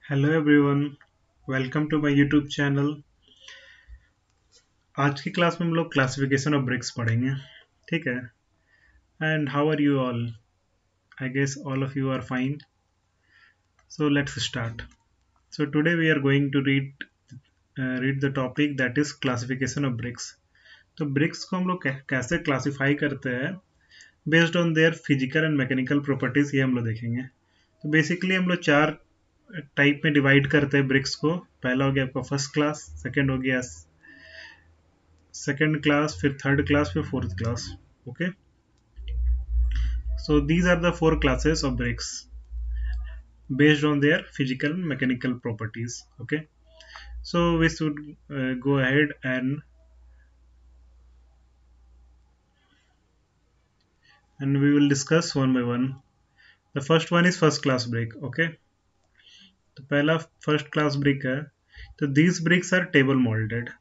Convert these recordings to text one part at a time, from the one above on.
Hello everyone, welcome to my YouTube channel. आज की class में हम लोग क्लासिफिकेशन ऑफ ब्रिक्स पढ़ेंगे। ठीक है। And how are you all? I guess all of you are fine. So let's start. So today we are going to read the topic that is classification of bricks. तो bricks को हम लोग कैसे classify करते हैं based on their physical and mechanical properties, ये हम लोग देखेंगे। तो बेसिकली हम लोग चार टाइप में डिवाइड करते हैं ब्रिक्स को। पहला हो गया आपका फर्स्ट क्लास, सेकेंड हो गया second class, फिर third class, फिर fourth class. Okay, so these are the four classes of bricks based on their physical and mechanical properties. Okay, so we should go ahead and we will discuss one by one. The first one is first class brick. Okay, तो पहला first class brick है। तो these bricks are table molded.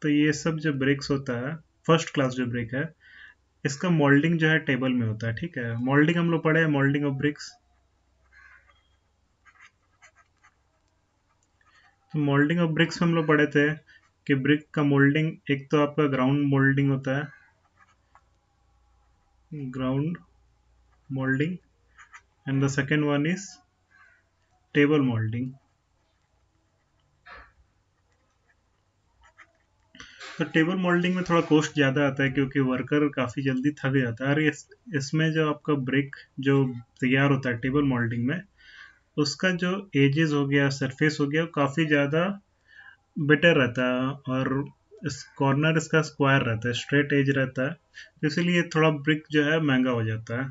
तो ये सब जो BRICS होता है, फर्स्ट क्लास जो ब्रिक है, इसका मोल्डिंग जो है टेबल में होता है। ठीक है, मोल्डिंग हम लोग पढ़े हैं, मोल्डिंग ऑफ ब्रिक्स। तो मोल्डिंग ऑफ ब्रिक्स में हम लोग पढ़े थे कि ब्रिक का मोल्डिंग एक तो आपका ग्राउंड मोल्डिंग होता है, ground moulding, and the second one is table moulding. तो टेबल मोल्डिंग में थोड़ा कॉस्ट ज़्यादा आता है क्योंकि वर्कर काफ़ी जल्दी थक जाता है। और इसमें जो आपका ब्रिक जो तैयार होता है टेबल मोल्डिंग में, उसका जो एजेस हो गया, सरफेस हो गया, वो काफ़ी ज़्यादा बेटर रहता है। और इस कॉर्नर इसका स्क्वायर रहता है, स्ट्रेट एज रहता है, तो इसीलिए थोड़ा ब्रिक जो है महंगा हो जाता है।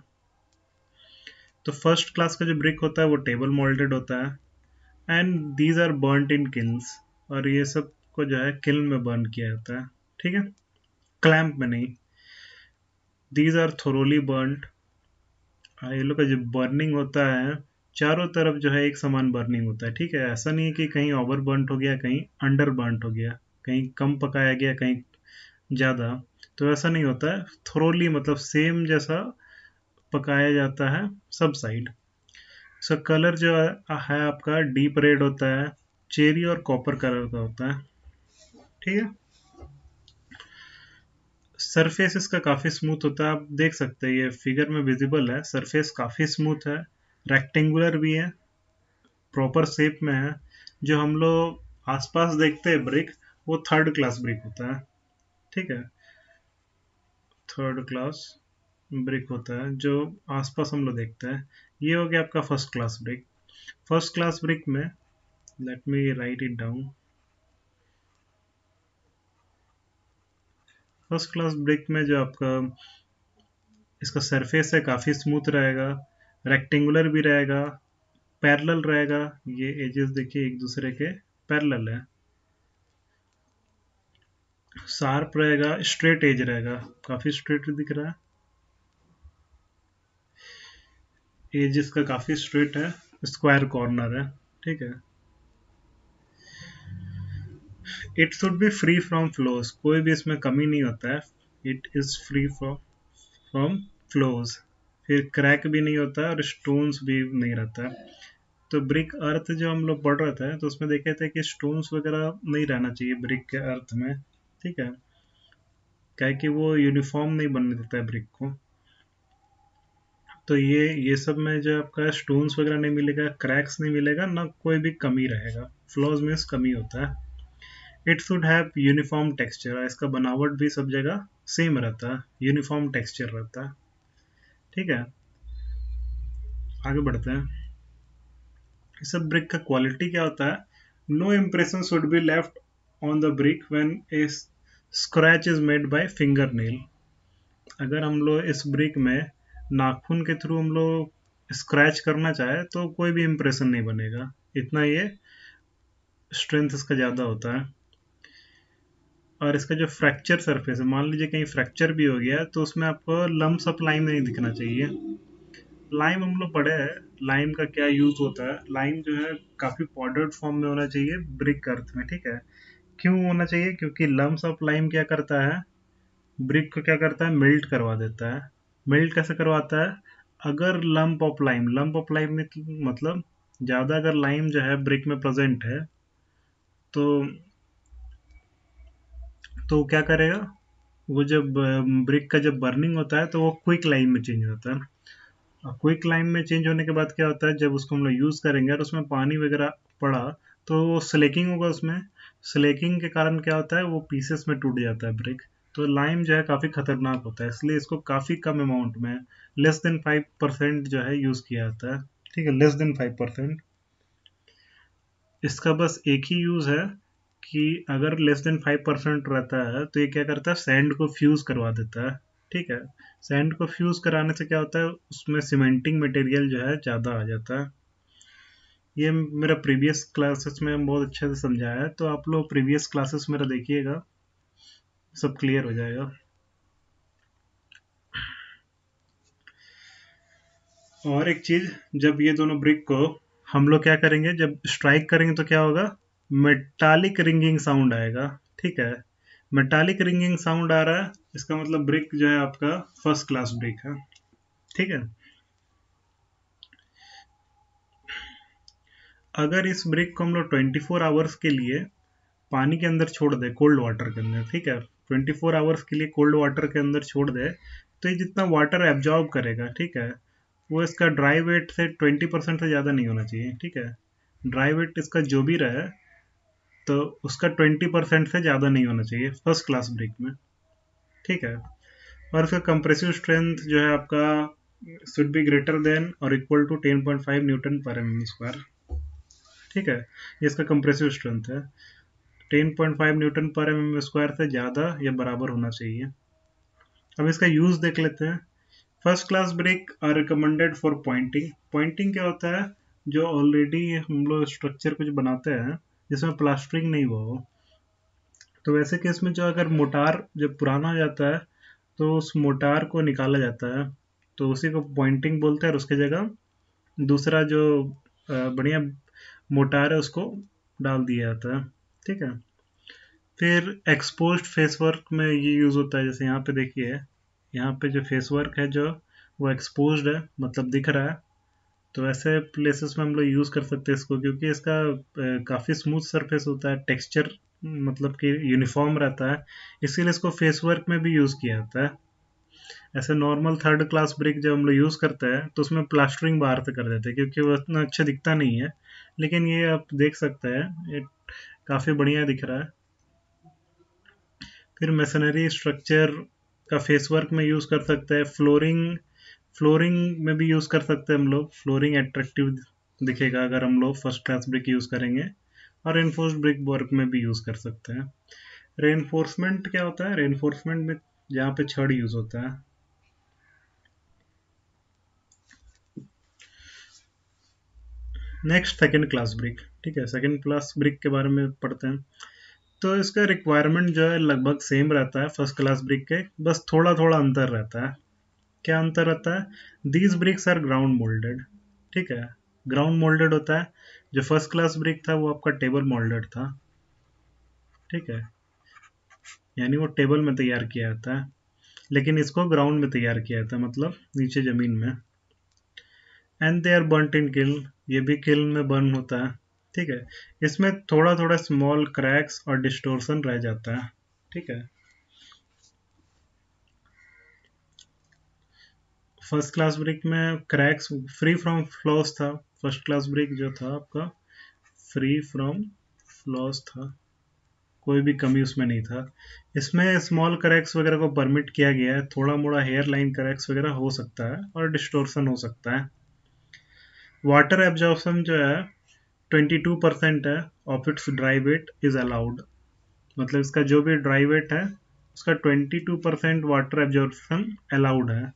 तो फर्स्ट क्लास का जो ब्रिक होता है वो टेबल मोल्डेड होता है, and these are burned in kilns. और ये सब को जो है किल्न में बर्न किया जाता है। ठीक है, क्लैंप में नहीं। These are thoroughly burned. ये लोग का जो बर्निंग होता है, चारों तरफ जो है एक समान बर्निंग होता है। ठीक है, ऐसा नहीं है कि कहीं ओवर बर्नट हो गया, कहीं अंडर बर्नट हो गया, कहीं कम पकाया गया, कहीं ज़्यादा। तो ऐसा नहीं होता है, थोरोली मतलब सेम जैसा पकाया जाता है सब साइड। इसका कलर जो है आपका डीप रेड होता है, चेरी और कॉपर कलर का होता है। ठीक है, सरफेस इसका काफ़ी स्मूथ होता है। आप देख सकते हैं, ये फिगर में विजिबल है, सरफेस काफ़ी स्मूथ है, रेक्टेंगुलर भी है, प्रॉपर शेप में है। जो हम लोग आसपास देखते हैं ब्रिक, वो थर्ड क्लास ब्रिक होता है। ठीक है, थर्ड क्लास ब्रिक होता है जो आसपास हम लोग देखते हैं। ये हो गया आपका first class brick. First class brick में, let me write it down. First class brick में जो आपका इसका सरफेस है काफ़ी स्मूथ रहेगा, रेक्टेंगुलर भी रहेगा, पैरेलल रहेगा। ये एजेस देखिए एक दूसरे के पैरेलल है, शार्प रहेगा, स्ट्रेट एज रहेगा, काफ़ी स्ट्रेट दिख रहा है। एज इसका काफ़ी स्ट्रेट है, स्क्वायर कॉर्नर है। ठीक है, it should be free from flows. कोई भी इसमें कमी नहीं होता है। It is free from flows. फिर क्रैक भी नहीं होता है और स्टोन्स भी नहीं रहता है। तो ब्रिक अर्थ जो हम लोग पढ़ रहे थे, तो उसमें देखे थे कि स्टोन्स वगैरह नहीं रहना चाहिए ब्रिक के अर्थ में। ठीक है, क्या कि वो यूनिफॉर्म नहीं बनने देता है ब्रिक को। तो ये सब में जो आपका स्टोन्स वगैरह नहीं मिलेगा, क्रैक्स नहीं मिलेगा, ना कोई भी कमी रहेगा। फ्लॉज मीन्स कमी होता है। It should have uniform texture. इसका बनावट भी सब जगह सेम रहता है, यूनिफॉर्म टेक्सचर रहता है। ठीक है, आगे बढ़ते हैं। इस सब ब्रिक का क्वालिटी क्या होता है? No impression should be left on the brick when a scratch is made by finger nail. अगर हम लोग इस ब्रिक में नाखून के थ्रू हम लोग स्क्रैच करना चाहे तो कोई भी इम्प्रेशन नहीं बनेगा। इतना ये स्ट्रेंथ इसका ज़्यादा होता है। और इसका जो फ्रैक्चर सरफेस है, मान लीजिए कहीं फ्रैक्चर भी हो गया तो उसमें आपको लम्स ऑफ लाइम नहीं दिखना चाहिए। लाइम हम लोग पढ़े हैं, लाइम का क्या यूज होता है। लाइम जो है काफ़ी पाउडर्ड फॉर्म में होना चाहिए ब्रिक अर्थ में। ठीक है, क्यों होना चाहिए? क्योंकि लम्स ऑफ लाइम क्या करता है, ब्रिक को क्या करता है, मेल्ट करवा देता है। मेल्ट कैसे करवाता है? अगर लंप ऑफ लाइम में मतलब ज़्यादा अगर लाइम जो है ब्रिक में प्रेजेंट है तो क्या करेगा, वो जब ब्रिक का जब बर्निंग होता है तो वो क्विक लाइम में चेंज होता है। और क्विक लाइम में चेंज होने के बाद क्या होता है, जब उसको हम लोग यूज़ करेंगे और उसमें पानी वगैरह पड़ा तो वो स्लेकिंग होगा उसमें। स्लेकिंग के कारण क्या होता है, वो पीसेस में टूट जाता है ब्रिक। तो लाइम जो है काफ़ी खतरनाक होता है, इसलिए इसको काफ़ी कम अमाउंट में, लेस देन 5% जो है यूज़ किया जाता है। ठीक है, लेस देन 5%। इसका बस एक ही यूज़ है कि अगर लेस देन 5% रहता है तो ये क्या करता है, सैंड को फ्यूज़ करवा देता है। ठीक है, सैंड को फ्यूज़ कराने से क्या होता है, उसमें सीमेंटिंग मटेरियल जो है ज़्यादा आ जाता है। ये मेरा प्रीवियस क्लासेस में बहुत अच्छे से समझाया है, तो आप लोग प्रीवियस क्लासेस मेरा देखिएगा, सब क्लियर हो जाएगा। और एक चीज़, जब ये दोनों ब्रिक को हम लोग क्या करेंगे, जब स्ट्राइक करेंगे तो क्या होगा, मेटालिक रिंगिंग साउंड आएगा। ठीक है, मेटालिक रिंगिंग साउंड आ रहा है, इसका मतलब ब्रिक जो है आपका फर्स्ट क्लास ब्रिक है। ठीक है, अगर इस ब्रिक को हम लोग 24 आवर्स के लिए पानी के अंदर छोड़ दे, कोल्ड वाटर के अंदर, ठीक है, 24 आवर्स के लिए कोल्ड वाटर के अंदर छोड़ दे, तो ये जितना वाटर एब्जॉर्ब करेगा, ठीक है, वो इसका ड्राई वेट से 20% से ज़्यादा नहीं होना चाहिए। ठीक है, ड्राई वेट इसका जो भी रहे तो उसका 20% से ज़्यादा नहीं होना चाहिए फर्स्ट क्लास ब्रिक में। ठीक है, और उसका कंप्रेसिव स्ट्रेंथ जो है आपका शुड बी ग्रेटर देन और equal to 10.5 newton per M square. ठीक है, ये इसका कंप्रेसिव स्ट्रेंथ है, 10.5 न्यूटन पर एम स्क्वायर से ज़्यादा या बराबर होना चाहिए। अब इसका यूज़ देख लेते हैं। First class brick are recommended for pointing. Pointing क्या होता है, जो ऑलरेडी हम लोग स्ट्रक्चर कुछ बनाते हैं जिसमें प्लास्टरिंग नहीं हुआ हो, तो वैसे केस में जो अगर मोटार जब पुराना हो जाता है तो उस मोटार को निकाला जाता है, तो उसी को पॉइंटिंग बोलते हैं, और उसकी जगह दूसरा जो बढ़िया मोटार है उसको डाल दिया जाता है। ठीक है, फिर एक्सपोज्ड फेस वर्क में ये यूज़ होता है, जैसे यहाँ पे देखिए, यहाँ पे जो फेस वर्क है जो वो एक्सपोज्ड है, मतलब दिख रहा है, तो ऐसे प्लेसेस में हम लोग यूज़ कर सकते हैं इसको, क्योंकि इसका काफ़ी स्मूथ सरफेस होता है, टेक्सचर मतलब कि यूनिफॉर्म रहता है, इसीलिए इसको फेस वर्क में भी यूज़ किया जाता है। ऐसे नॉर्मल थर्ड क्लास ब्रिक जब हम लोग यूज़ करते हैं तो उसमें प्लास्टरिंग बाहर से कर देते हैं, क्योंकि वो इतना अच्छा दिखता नहीं है, लेकिन ये आप देख सकते हैं, ये काफ़ी बढ़िया दिख रहा है। फिर मशीनरी स्ट्रक्चर का फेस वर्क में यूज़ कर सकते हैं, फ्लोरिंग फ्लोरिंग में भी यूज़ कर सकते हैं हम लोग, फ्लोरिंग एट्रैक्टिव दिखेगा अगर हम लोग फर्स्ट क्लास ब्रिक यूज़ करेंगे, और रेनफोर्स्ड ब्रिक वर्क में भी यूज़ कर सकते हैं। रेनफोर्समेंट क्या होता है, रेनफोर्समेंट में जहाँ पे छड़ यूज़ होता है। Next second class brick. ठीक है, सेकेंड क्लास ब्रिक के बारे में पढ़ते हैं। तो इसका रिक्वायरमेंट जो है लगभग सेम रहता है फर्स्ट क्लास ब्रिक के, बस थोड़ा थोड़ा अंतर रहता है। क्या अंतर रहता है, these bricks are ground moulded. ठीक है, ग्राउंड मोल्डेड होता है, जो फर्स्ट क्लास ब्रिक था वो आपका टेबल मोल्डेड था। ठीक है, यानी वो टेबल में तैयार किया जाता है, लेकिन इसको ग्राउंड में तैयार किया जाता है, मतलब नीचे जमीन में। And they are burnt in kiln, ये भी किल्न में बर्न होता है। ठीक है, इसमें थोड़ा थोड़ा स्मॉल क्रैक्स और डिस्टोर्शन रह जाता है। ठीक है, फर्स्ट क्लास ब्रिक में क्रैक्स फ्री फ्रॉम फ्लॉस था, फर्स्ट क्लास ब्रिक जो था आपका फ्री फ्रॉम फ्लॉस था, कोई भी कमी उसमें नहीं था। इसमें स्मॉल क्रैक्स वगैरह को परमिट किया गया है, थोड़ा मोड़ा हेयर लाइन क्रैक्स वगैरह हो सकता है और डिस्टोर्शन हो सकता है। वाटर एब्जॉर्प्शन जो है 22% है of its dry weight is allowed, मतलब इसका जो भी ड्राई वेट है उसका 22% वाटर एब्जॉर्प्शन अलाउड है।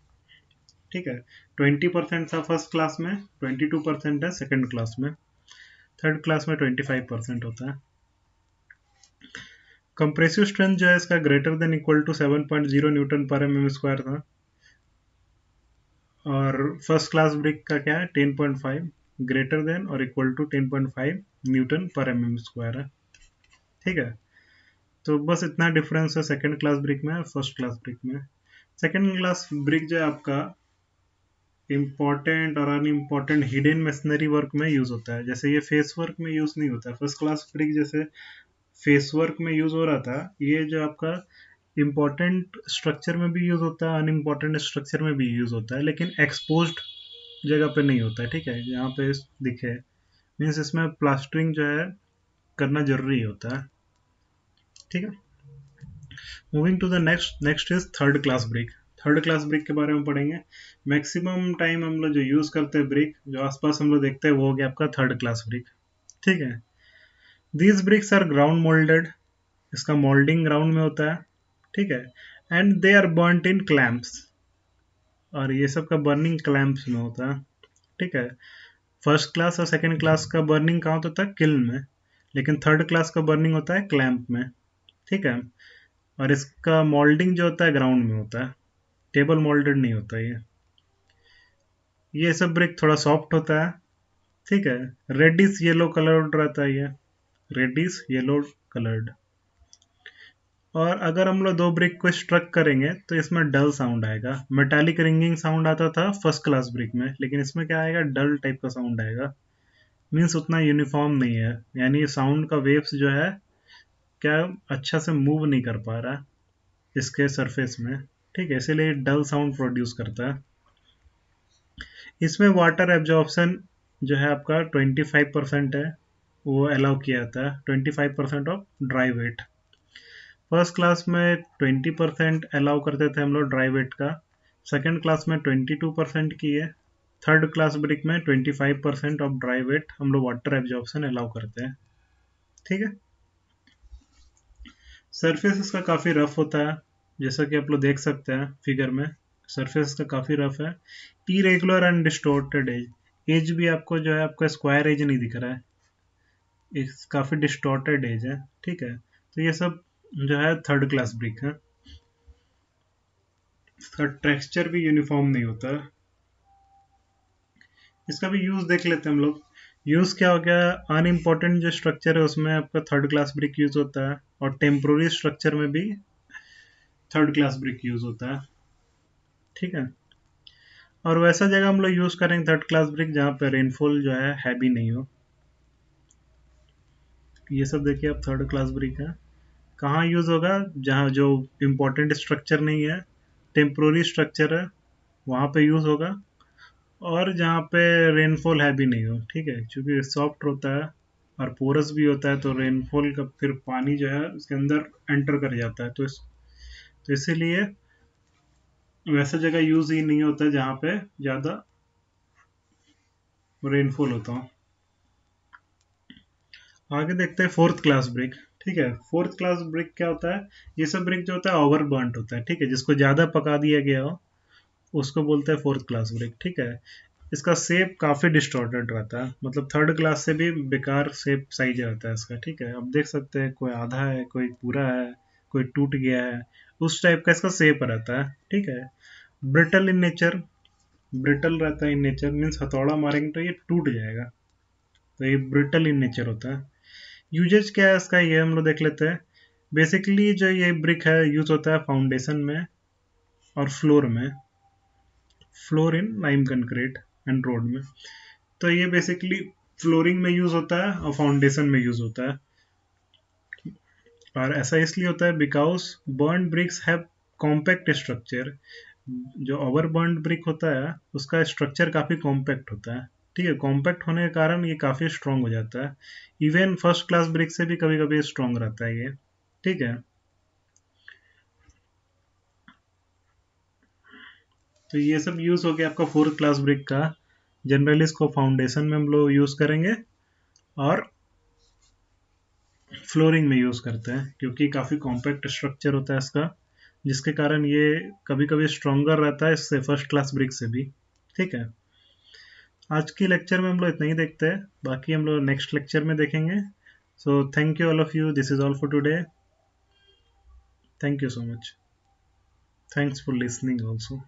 ठीक है, 20% था फर्स्ट क्लास में, 22% है सेकंड क्लास में, थर्ड क्लास में 25% होता है। कंप्रेसिव स्ट्रेंथ जो है इसका greater than equal to 7.0 newton per M square था, और फर्स्ट क्लास ब्रिक का क्या है 10.5, ग्रेटर देन और equal to 10.5 newton per M square है। ठीक है, तो बस इतना डिफरेंस है सेकंड क्लास ब्रिक में और फर्स्ट क्लास ब्रिक में। सेकंड क्लास ब्रिक जो है आपका इम्पोर्टेंट और अनइम्पोर्टेंट हिडन मशीनरी वर्क में यूज होता है। जैसे ये फेस वर्क में यूज नहीं होता है। फर्स्ट क्लास ब्रिक जैसे फेस वर्क में यूज हो रहा था, ये जो आपका इम्पोर्टेंट स्ट्रक्चर में भी यूज होता है, अनइम्पोर्टेंट स्ट्रक्चर में भी यूज होता है, लेकिन एक्सपोज्ड जगह पे नहीं होता है। ठीक है, यहाँ पे दिखे मीन्स इसमें प्लास्टरिंग जो है करना जरूरी होता है। ठीक है, moving to the next is third class brick. Third class brick के बारे में पढ़ेंगे। मैक्सिमम टाइम हम लोग जो यूज करते हैं ब्रिक, जो आसपास हम लोग देखते हैं, वो हो गया आपका थर्ड क्लास ब्रिक। ठीक है, these bricks are ground moulded, इसका मोल्डिंग ग्राउंड में होता है। ठीक है, and they are burnt in clamps, और ये सब का बर्निंग क्लैम्प्स में होता है। ठीक है, फर्स्ट क्लास और सेकंड क्लास का बर्निंग कहाँ होता है? किल्न में, लेकिन थर्ड क्लास का बर्निंग होता है क्लैम्प में। ठीक है, और इसका मोल्डिंग जो होता है ग्राउंड में होता है, टेबल मोल्डेड नहीं होता ये सब ब्रिक थोड़ा सॉफ्ट होता है। ठीक है, रेडिश येलो कलर्ड रहता है ये, रेडिश येलो कलर्ड। और अगर हम लोग दो ब्रिक को स्ट्रक करेंगे तो इसमें डल साउंड आएगा। मेटालिक रिंगिंग साउंड आता था फर्स्ट क्लास ब्रिक में, लेकिन इसमें क्या आएगा? डल टाइप का साउंड आएगा। मीन्स उतना यूनिफॉर्म नहीं है, यानी साउंड का वेव्स जो है क्या अच्छा से मूव नहीं कर पा रहा इसके सरफेस में। ठीक है, इसीलिए डल साउंड प्रोड्यूस करता है। इसमें वाटर एब्जॉर्प्शन जो है आपका 25% है, वो अलाउ किया जाता है, 25% of dry weight. First class में 20% अलाउ करते थे हम लोग ड्राई वेट का, सेकेंड क्लास में 22% की है, थर्ड क्लास ब्रिक में 25% ऑफ ड्राई वेट हम लोग वाटर एब्जॉर्प्शन अलाउ करते हैं। ठीक है, सरफेस इसका काफ़ी रफ होता है, जैसा कि आप लोग देख सकते हैं फिगर में। सरफेस इसका काफ़ी रफ है। Irregular and distorted edge, edge भी आपको जो है आपका स्क्वायर एज नहीं दिख रहा है, काफ़ी डिस्टोर्टेड एज है। ठीक है, तो ये सब जो है थर्ड क्लास ब्रिक है। इसका टेक्सचर भी यूनिफॉर्म नहीं होता है। इसका भी यूज देख लेते हैं हम लोग। यूज क्या हो गया? अनइम्पोर्टेंट जो स्ट्रक्चर है उसमें आपका थर्ड क्लास ब्रिक यूज होता है, और टेम्पोररी स्ट्रक्चर में भी थर्ड क्लास ब्रिक यूज होता है। ठीक है, और वैसा जगह हम लोग यूज करेंगे थर्ड क्लास ब्रिक जहाँ पे रेनफॉल जो है हैवी नहीं हो। ये सब देखिए आप थर्ड क्लास ब्रिक है, कहाँ यूज होगा? जहाँ जो इम्पोर्टेंट स्ट्रक्चर नहीं है, टेम्पोररी स्ट्रक्चर है, वहाँ पे यूज होगा, और जहाँ पे रेनफॉल हैवी नहीं हो। ठीक है, क्योंकि सॉफ्ट होता है और पोरस भी होता है, तो रेनफॉल का फिर पानी जो है उसके अंदर एंटर कर जाता है, तो इसीलिए वैसा जगह यूज ही नहीं होता है जहाँ पे ज़्यादा रेनफॉल होता हो। आगे देखते हैं फोर्थ क्लास ब्रिक। ठीक है, फोर्थ क्लास ब्रिक क्या होता है? ये सब ब्रिक जो होता है ओवर बर्न्ट होता है। ठीक है, जिसको ज़्यादा पका दिया गया हो उसको बोलते हैं फोर्थ क्लास ब्रिक। ठीक है, इसका शेप काफ़ी डिस्टॉर्टेड रहता है, मतलब थर्ड क्लास से भी बेकार शेप साइज रहता है इसका। ठीक है, अब देख सकते हैं कोई आधा है, कोई पूरा है, कोई टूट गया है, उस टाइप का इसका शेप रहता है। ठीक है, ब्रिटल इन नेचर, ब्रिटल रहता है इन नेचर, मीन्स हथौड़ा मारेंगे तो ये टूट जाएगा, तो ये ब्रिटल इन नेचर होता है। यूजेज क्या है इसका, ये हम लोग देख लेते हैं। बेसिकली जो ये ब्रिक है यूज होता है फाउंडेशन में और फ्लोर में, floor in lime concrete and road में। तो ये बेसिकली फ्लोरिंग में यूज होता है और फाउंडेशन में यूज होता है। और ऐसा इसलिए होता है because burn bricks have compact structure. जो ओवर बर्न ब्रिक होता है उसका स्ट्रक्चर काफ़ी कॉम्पैक्ट होता है। ठीक है, कॉम्पैक्ट होने के कारण ये काफ़ी स्ट्रांग हो जाता है, इवन फर्स्ट क्लास ब्रिक से भी कभी कभी स्ट्रांग रहता है ये। ठीक है, तो ये सब यूज़ हो गया आपका फोर्थ क्लास ब्रिक का। जनरली इसको फाउंडेशन में हम लोग यूज़ करेंगे और फ्लोरिंग में यूज़ करते हैं, क्योंकि काफ़ी कॉम्पैक्ट स्ट्रक्चर होता है इसका, जिसके कारण ये कभी कभी स्ट्रॉन्गर रहता है इससे, फर्स्ट क्लास ब्रिक से भी। ठीक है, आज की लेक्चर में हम लोग इतना ही देखते हैं, बाकी हम लोग नेक्स्ट लेक्चर में देखेंगे। So thank you all of you, this is all for today. Thank you so much, thanks for listening also.